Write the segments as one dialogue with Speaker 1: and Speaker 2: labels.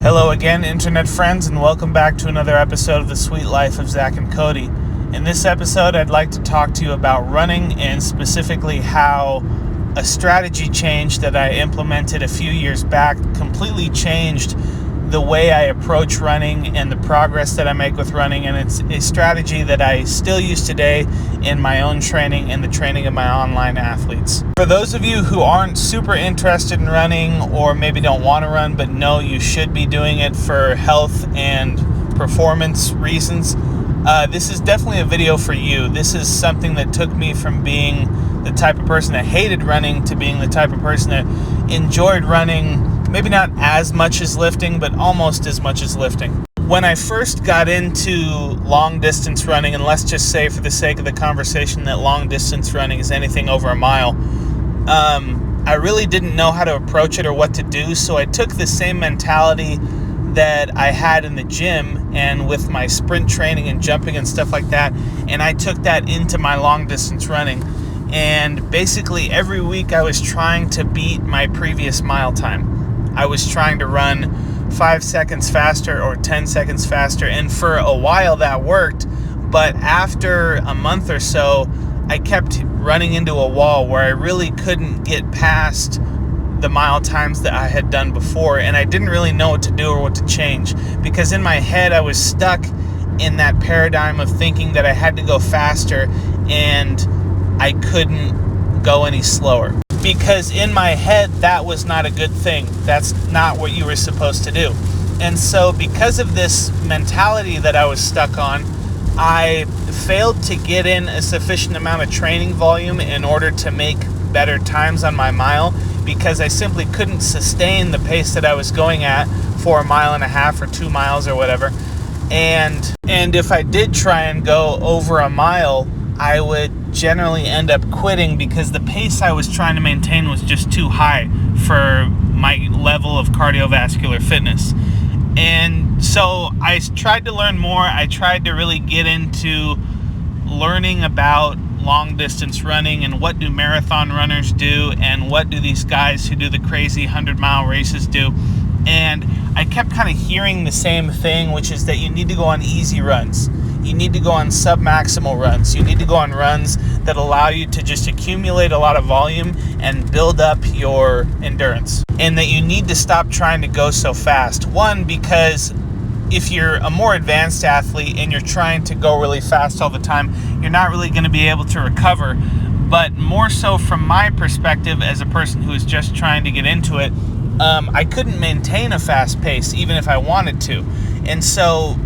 Speaker 1: Hello again, internet friends, and welcome back to another episode of The Sweet Life of Zach and Cody. In this episode, I'd like to talk to you about running and specifically how a strategy change that I implemented a few years back completely changed the way I approach running and the progress that I make with running, and it's a strategy that I still use today in my own training and the training of my online athletes. For those of you who aren't super interested in running or maybe don't want to run but know you should be doing it for health and performance reasons, this is definitely a video for you. This is something that took me from being the type of person that hated running to being the type of person that enjoyed running, maybe not as much as lifting, but almost as much as lifting. When I first got into long distance running, and let's just say for the sake of the conversation that long distance running is anything over a mile, I really didn't know how to approach it or what to do, so I took the same mentality that I had in the gym and with my sprint training and jumping and stuff like that, and I took that into my long distance running. And basically every week I was trying to beat my previous mile time. I was trying to run 5 seconds faster or 10 seconds faster, and for a while that worked, but after a month or so I kept running into a wall where I really couldn't get past the mile times that I had done before, and I didn't really know what to do or what to change, because in my head I was stuck in that paradigm of thinking that I had to go faster and I couldn't go any slower. Because in my head, that was not a good thing. That's not what you were supposed to do. And so because of this mentality that I was stuck on, I failed to get in a sufficient amount of training volume in order to make better times on my mile, because I simply couldn't sustain the pace that I was going at for a mile and a half or 2 miles or whatever. And if I did try and go over a mile, I would generally end up quitting because the pace I was trying to maintain was just too high for my level of cardiovascular fitness. And so I tried to learn more. I tried to really get into learning about long distance running and what do marathon runners do and what do these guys who do the crazy 100-mile races do. And I kept kind of hearing the same thing, which is that you need to go on easy runs. You need to go on sub-maximal runs. You need to go on runs that allow you to just accumulate a lot of volume and build up your endurance. And that you need to stop trying to go so fast. One, because if you're a more advanced athlete and you're trying to go really fast all the time, you're not really going to be able to recover. But more so from my perspective as a person who is just trying to get into it, I couldn't maintain a fast pace even if I wanted to. And so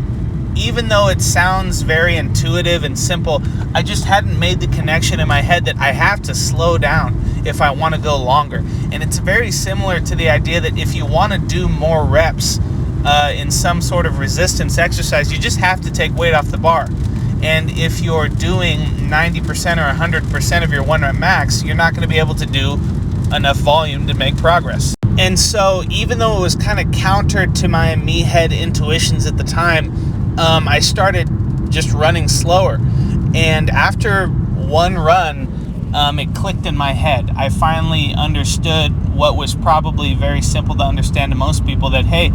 Speaker 1: even though it sounds very intuitive and simple, I just hadn't made the connection in my head that I have to slow down if I want to go longer. And it's very similar to the idea that if you want to do more reps in some sort of resistance exercise, you just have to take weight off the bar. And if you're doing 90% or 100% of your 1 rep max, you're not going to be able to do enough volume to make progress. And so even though it was kind of counter to my me-head intuitions at the time, I started just running slower. And after one run, it clicked in my head. I finally understood what was probably very simple to understand to most people, that, hey,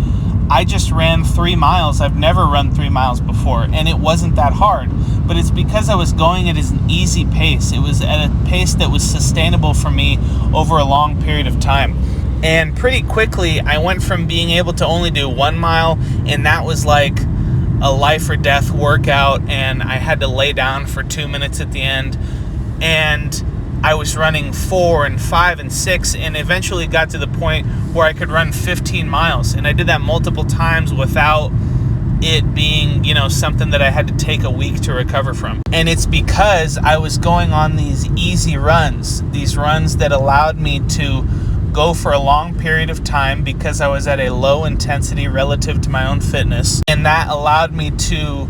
Speaker 1: I just ran 3 miles. I've never run 3 miles before, and it wasn't that hard. But it's because I was going at an easy pace. It was at a pace that was sustainable for me over a long period of time. And pretty quickly, I went from being able to only do 1 mile, and that was like a life or death workout, and I had to lay down for 2 minutes at the end, and I was running 4 and 5 and 6, and eventually got to the point where I could run 15 miles, and I did that multiple times without it being, something that I had to take a week to recover from. And it's because I was going on these easy runs, these runs that allowed me to go for a long period of time because I was at a low intensity relative to my own fitness, and that allowed me to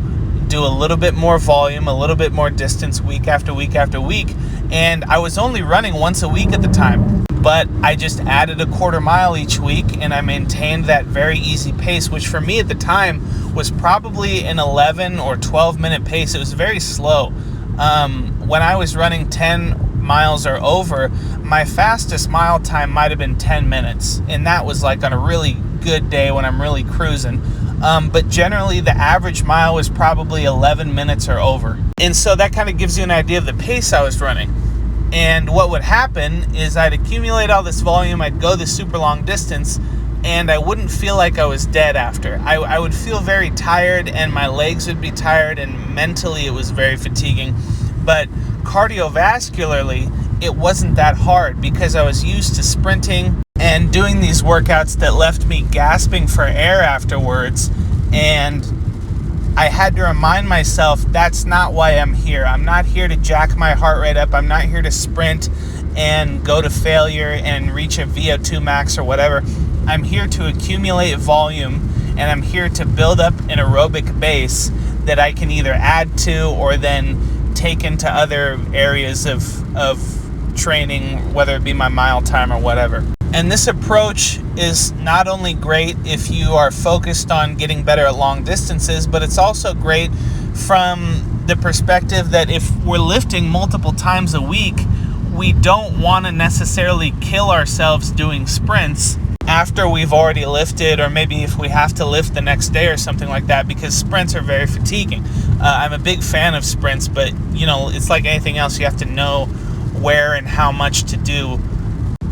Speaker 1: do a little bit more volume, a little bit more distance week after week after week. And I was only running once a week at the time, but I just added a 1/4 mile each week, and I maintained that very easy pace, which for me at the time was probably an 11 or 12 minute pace. It was very slow. When I was running 10 miles or over, my fastest mile time might have been 10 minutes, and that was like on a really good day when I'm really cruising. But generally the average mile was probably 11 minutes or over. And so that kind of gives you an idea of the pace I was running. And what would happen is I'd accumulate all this volume, I'd go the super long distance, and I wouldn't feel like I was dead after. I would feel very tired, and my legs would be tired, and mentally it was very fatiguing. But cardiovascularly, it wasn't that hard because I was used to sprinting and doing these workouts that left me gasping for air afterwards. And I had to remind myself, that's not why I'm here. I'm not here to jack my heart rate up. I'm not here to sprint and go to failure and reach a VO2 max or whatever. I'm here to accumulate volume, and I'm here to build up an aerobic base that I can either add to or then take into other areas of training, whether it be my mile time or whatever. And this approach is not only great if you are focused on getting better at long distances, but it's also great from the perspective that if we're lifting multiple times a week, we don't want to necessarily kill ourselves doing sprints after we've already lifted, or maybe if we have to lift the next day or something like that, because sprints are very fatiguing. I'm a big fan of sprints, but it's like anything else. You have to know where and how much to do.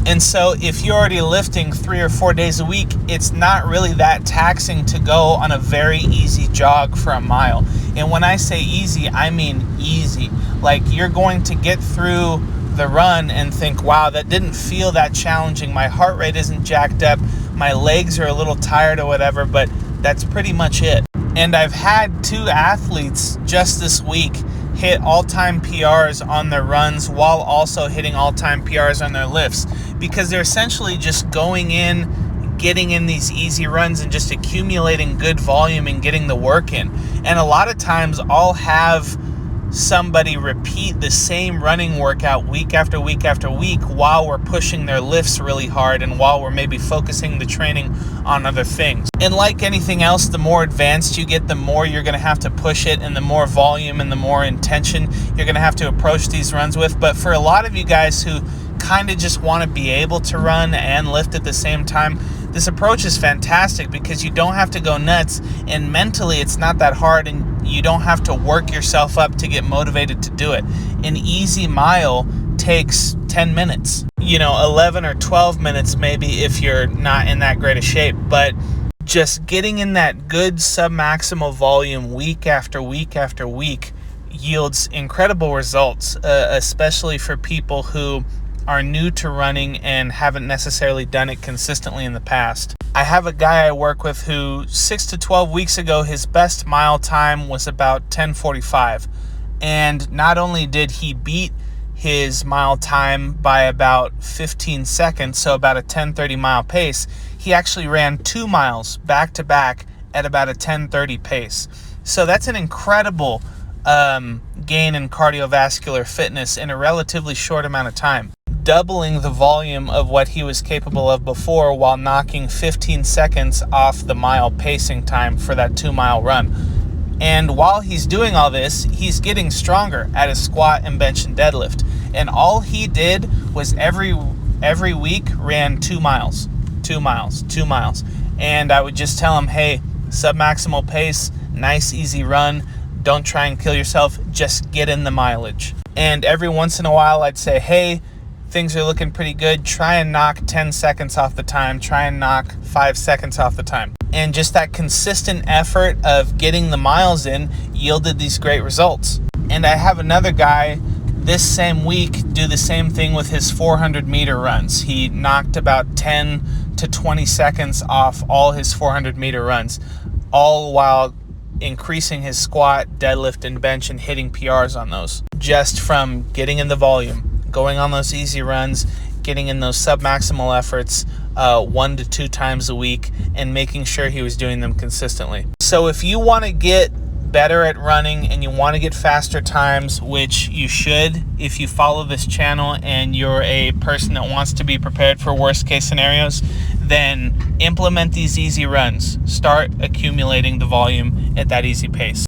Speaker 1: And so if you're already lifting 3 or 4 days a week, it's not really that taxing to go on a very easy jog for a mile. And when I say easy, I mean easy. Like, you're going to get through the run and think, wow, that didn't feel that challenging. My heart rate isn't jacked up. My legs are a little tired or whatever, but that's pretty much it. And I've had 2 athletes just this week hit all-time PRs on their runs while also hitting all-time PRs on their lifts, because they're essentially just going in, getting in these easy runs and just accumulating good volume and getting the work in. And a lot of times I'll have somebody repeat the same running workout week after week after week while we're pushing their lifts really hard and while we're maybe focusing the training on other things. And like anything else, the more advanced you get, the more you're going to have to push it, and the more volume and the more intention you're going to have to approach these runs with. But for a lot of you guys who kind of just want to be able to run and lift at the same time, this approach is fantastic because you don't have to go nuts, and mentally it's not that hard, and you don't have to work yourself up to get motivated to do it. An easy mile takes 10 minutes, 11 or 12 minutes maybe if you're not in that great a shape. But just getting in that good submaximal volume week after week after week yields incredible results, especially for people who are new to running and haven't necessarily done it consistently in the past. I have a guy I work with who 6 to 12 weeks ago, his best mile time was about 10:45. And not only did he beat his mile time by about 15 seconds, so about a 10:30 mile pace, he actually ran 2 miles back to back at about a 10:30 pace. So that's an incredible gain in cardiovascular fitness in a relatively short amount of time, doubling the volume of what he was capable of before while knocking 15 seconds off the mile pacing time for that 2 mile run. And while he's doing all this, he's getting stronger at his squat and bench and deadlift. And all he did was every week ran 2 miles. And I would just tell him, hey, submaximal pace, nice easy run. Don't try and kill yourself, just get in the mileage. And every once in a while I'd say, hey, things are looking pretty good. Try and knock 10 seconds off the time. Try and knock 5 seconds off the time. And just that consistent effort of getting the miles in yielded these great results. And I have another guy this same week do the same thing with his 400 meter runs. He knocked about 10 to 20 seconds off all his 400 meter runs, all while increasing his squat, deadlift, and bench and hitting PRs on those, just from getting in the volume, going on those easy runs, getting in those submaximal efforts 1 to 2 times a week, and making sure he was doing them consistently. So if you want to get better at running and you want to get faster times, which you should if you follow this channel and you're a person that wants to be prepared for worst case scenarios, then implement these easy runs. Start accumulating the volume at that easy pace.